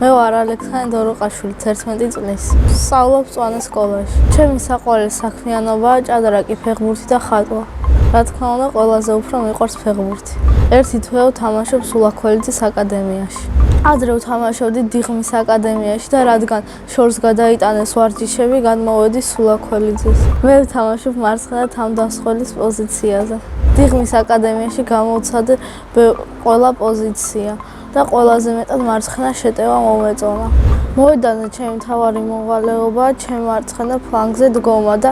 მე ვარ ალექსანდრე დოროყაშვილი, 11 წლის. ვსწავლობ წვანეს სკოლაში. ჩემი საყვარელი საქმიანობაა ჭადრაკი, ფეხბურთი და ხატვა. რა თქმა უნდა, ყველაზე უფრო მიყვარს ფეხბურთი. ერთი თვე ვთამაშობ სულაქველიძის აკადემიაში. ადრე ვთამაშობდი დიღმის აკადემიაში და რადგან შორს გადაიტანეს ვარჯიშები, გადმოვედი სულაქველიძეს. მე ვთამაშობ მარცხენა თავდამსხმელის პოზიციაზე. დიღმის აკადემიაში გამოვცადე ყველა პოზიცია და ყველაზე მეტად მარცხენა შეტევა მომეწონა. მოედანზე ჩემი მთავარი მოვალეობაა ჩემი მარცხენა ფლანგზე დგომა და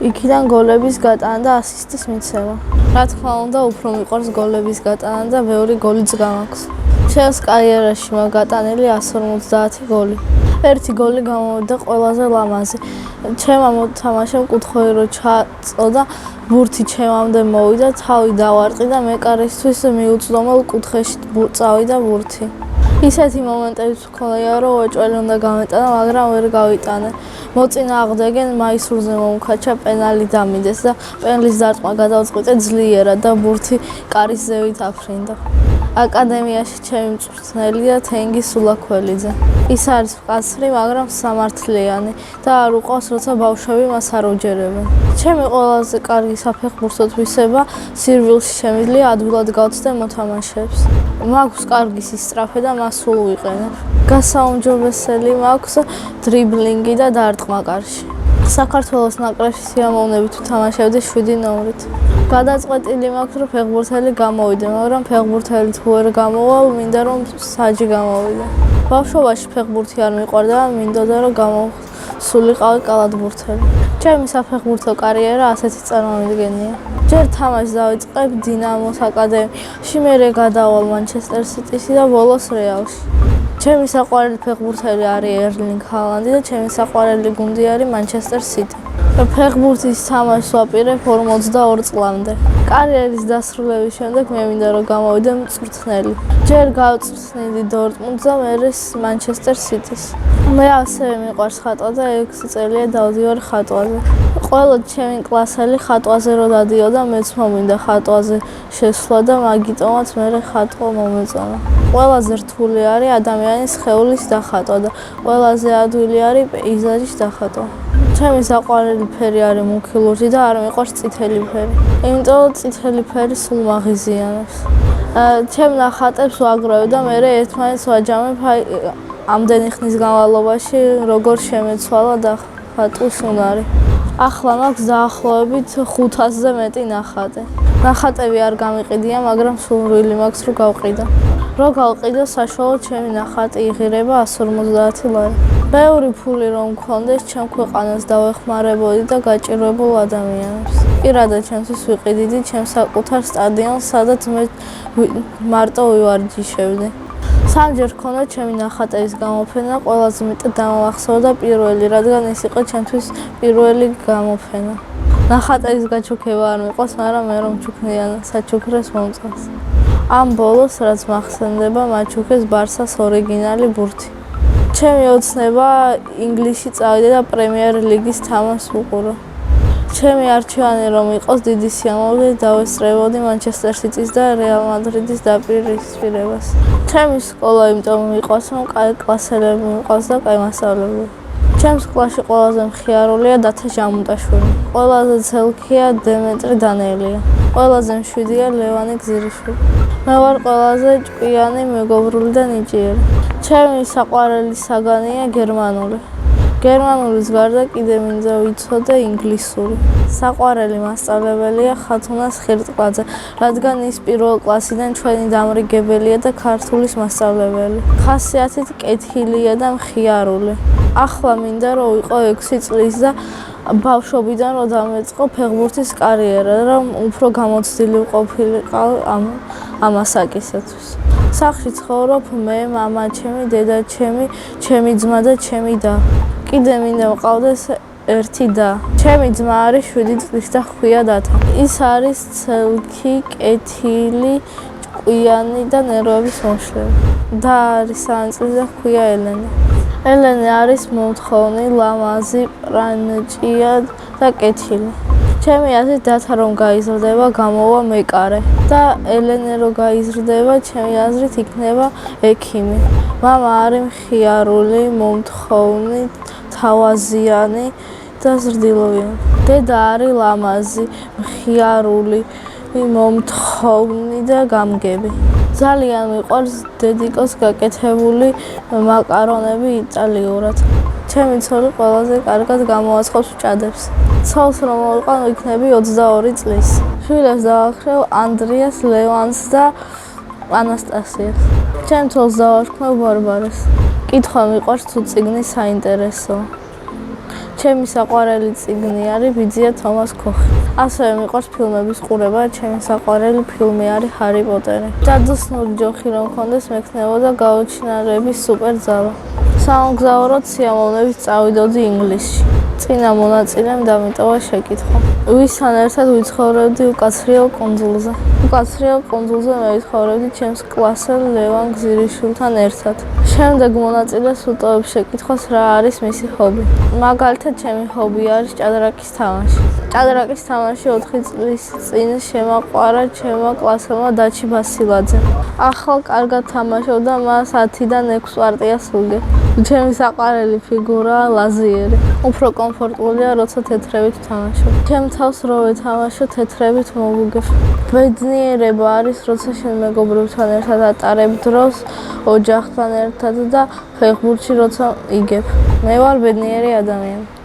იქიდან გოლების გატანა და ასისტის მიცემა. რა თქმა უნდა, უფრო მიყვარს გოლების გატანა და ბევრი გოლიც გამაქვს. ჩემს კარიერაში მაგატანილი 150 გოლი. ერთი გოლი გამოვიდა ყველაზე ლამაზი. ჩემმა მოთამაშემ კუთხური რო ჩაწოდა, ბურთი ჩემამდე მოვიდა, თავი დავარტყი და მეკარისთვის მიუწვდომელ კუთხეში წავიდა ბურთი. ისეთი მომენტებიც მქონია, რომ უეჭველი უნდა გამეტანა, მაგრამ ვერ გავიტანე. მოწინააღმდეგენ მაისურზე მომქაჩა, პენალი დამიდეს და პენალის დარტყმა გადავწყვიტე ძლიერად და ბურთი კარის ზევით აფრინდა. აკადემიაში ჩემი მწვრთნელია თენგი სულაქველიძე. ის არის მკაცრი, მაგრამ სამართლიანი და არ უყვავს, როცა ბავშვები მას არ უჯერებენ. ჩემი ყველაზე კარგი საფეხბურთო თვისება სირბილში შემიძლია ადვილად გავცდე მოთამაშეებს. მაქვს კარგი სისწრაფე და მას სულ ვიყენებ. გასაუმჯობესელი მაქვს დრიბლინგი და დარტყმა კარში. საქართველოს ნაკრებში სიამოვნებით ვთამაშებდი 7 ნომრით. გადაწყვეტილი მაქვს, რომ ფეხბურთელი გამოვიდე, მაგრამ ფეხბურთელი თუ ვერ გამოვალ, მინდა რომ საჯი გამოვიდე. ბავშვობაში ფეხბურთი არ მიყვარდა, მინდოდა რომ გამოსულიყავი კალათბურთელი. ჩემი საფეხბურთო კარიერა ასეთი წარმომადგენია. ჯერ თამაშს დავიწყებ დინამოს აკადემიაში, მერე გადავალ მანჩესტერ სიტიში და ბოლოს რეალში. ჩემი საყვარელი ფეხბურთელი არის ერლინგ ჰალანდი და ჩემი საყვარელი გუნდი არის მანჩესტერ სიტი. ფეხბურთის თამაშს ვაპირებ 42 წლამდე. კარიერის დასრულების შემდეგ მე მინდა რომ გამოვიდე მწვრთნელი. ჯერ გავწვრთნიდი დორტმუნდს და მერე მანჩესტერ სიტის. მე ასევე მიყვარს ხატვა და 6 წელია დავდივარ ხატვაზე. ყველა ჩემი კლასელი ხატვაზე რო დადიოდა, მეც მომინდა ხატვაზე შესვლა და მაგიტომაც მერე ხატვა მომეწონა. ყველაზე რთული არის ადამიანის სხეულის დახატვა და ყველაზე ადვილი არის პეიზაჟის დახატვა. ჩემი საყვარელი ფერი არის მუქი ლურჯი და არ მიყვარს წითელი ფერი. იმიტომ რომ წითელი ფერი სულ მაღიზიანებს. ჩემ ნახატებს ვაგროვებ და მერე ერთმანეთს ვაჯამებ ამდენი ხნის განმავლობაში როგორ შემეცვალა დახატვის უნარი. ახლა მაქვს დაახლოებით 500-ზე მეტი ნახატი. ნახატები არ გამიყიდია, მაგრამ სურვილი მაქვს რომ გავყიდო. რო გავყიდო, საშუალოდ ჩემი ნახატი იღირება 150 ლარი. ბევრი ფული რომ მქონდეს, ჩემ ქვეყანას დავეხმარებოდი და გაჭირვებულ ადამიანებს. პირადად ჩემთვის ვიყიდიდი ჩემს საკუთარ სტადიონს, სადაც მე მარტო ვივარჯიშებდი. სამჯერ ჰქონდა ჩემი ნახატების გამოფენა, ყველაზე მეტად დამამახსოვრდა პირველი, რადგან ეს იყო ჩემთვის პირველი გამოფენა. ნახატების გაჩუქება არ მიყვარს, მაგრამ მე რომ ჩუქნიან საჩუქრეს მომწონს. ამ ბოლოს, რაც მახსენდება, მაჩუქეს ბარსას ორიგინალი ბურთი. ჩემი ოცნება ინგლისში წავიდე და პრემიერ ლიგის თამაშს ვუყურო. ჩემი არჩევანი რომ იყოს დიდი სიამოვნებით დავესწრებოდი მანჩესტერ სიტის და რეალ მადრიდის დაპირისპირებას. ჩემი სკოლა იმიტომ მიყვარს, რომ კაი კლასელები მიყვარს და კაი მასწავლებლები. ჩემს კლასში ყველაზე მხიარულია დათა ჟამუტაშვილი. ყველაზე ცელქია დემეტრე დანელია. ყველაზე მშვიდია ლევანი გზირიშვილი. მე ვარ ყველაზე ჭკვიანი, მეგობრული და ნიჭიერი. ჩემი საყვარელი საგანია გერმანული. გერმანულის გარდა კიდე მინდა ვიცოდე ინგლისური. საყვარელი მასწავლებელია ხათუნა ხირტყაძე, რადგან ის პირველ კლასიდან ჩვენი დამრიგებელია და ქართულის მასწავლებელი. ხასიათით კეთილია და მხიარული. ახლა მინდა რომ ვიყო 6 წლის და ბავშვობიდან რომ დამეწყო ფეხბურთის კარიერა, რომ უფრო გამოცდილი ვყოფილიყავ ამ ასაკისათვის. სახლში ცხოვრობ მე, მამა ჩემი, დედა ჩემი ძმა და ჩემი და. კიდე მინდა მყავდეს ერთი და. ჩემი ძმა არის 7 წლის და ჰქვია დათა. ის არის ცელქი, კეთილი, ჭკვიანი და ნერვების მომშლელი. და არის 3 წლის და ჰქვია ელენე. ელენე არის მომთხოვნი, ლამაზი, პრანჭია და კეთილი. ჩემი აზრით დათა რომ გაიზრდება გამოვა მეკარე და ელენე რომ გაიზრდება ჩემი აზრით იქნება ექიმი. მამა არის მხიარული, მომთხოვნი, თავაზიანი და ზრდილოვიანი. დედა არის ლამაზი, მხიარული, მომთხოვნი და გამგები. ძალიან მიყვარს დედიკოს გაკეთებული მაკარონები იტალიურად. ჩემი ცოლი ყველაზე კარგად გამოაცხობს ჭადებს. ცოლს რომ მოვიყვან იქნები 22 წლის. შვილებს დავახრევ ანდრიას, ლევანს და ანასტასიას. ჩემ ცოლს დავაშქმევ ბარბარეს. კითხვა მიყვარს თუ წიგნი საინტერესოა. ჩემი საყვარელი წიგნი არის ბიძია თომას ქოხი. ასევე მიყვარს ფილმების ყურება, ჩემი საყვარელი ფილმი არის ჰარი პოტერი. ჯადოსნური ჯოხი რომ მქონდეს მექნებოდა გაუჩინარების სუპერ ძალა. სამოგზაურო სიამოვნებით წავიდოდი ინგლისში. წინა მონაწილემ დამიტოვა შეკითხვა. ვისთან ერთად ვიცხოვრებდი უკაცრიელ კუნძულზე. უკაცრიელ კუნძულზე მე ვიცხოვრებდი ჩემს კლასელ ლევან გზირიშვილთან ერთად. შემდეგ მონაწილეს უტოვებ შეკითხვას რა არის მისი ჰობი. მაგალითად ჩემი ჰობი არის ჭადრაკის თამაში. ჭადრაკის თამაში 4 წლის წინ შემაყვარა ჩემმა კლასელმა დაჩი ბასილაძემ. ახლა კარგად თამაშობ და მას 10-დან 6 პარტიას ვუგებ. ჩემი საყვარელი ფიგურაა ლაზიერი. უფრო კომფორტულია როცა თეთრებით ვთამაშობ. ჩემ თავს რო ვეთამაშო თეთრებით მოვუგებ. ბედნიერება არის როცა შენ მეგობრებთან ერთად ატარებ დროს ოჯახთან ერთად და ფეხბურთში როცა იგებ. მე ვარ ბედნიერი ადამიანი.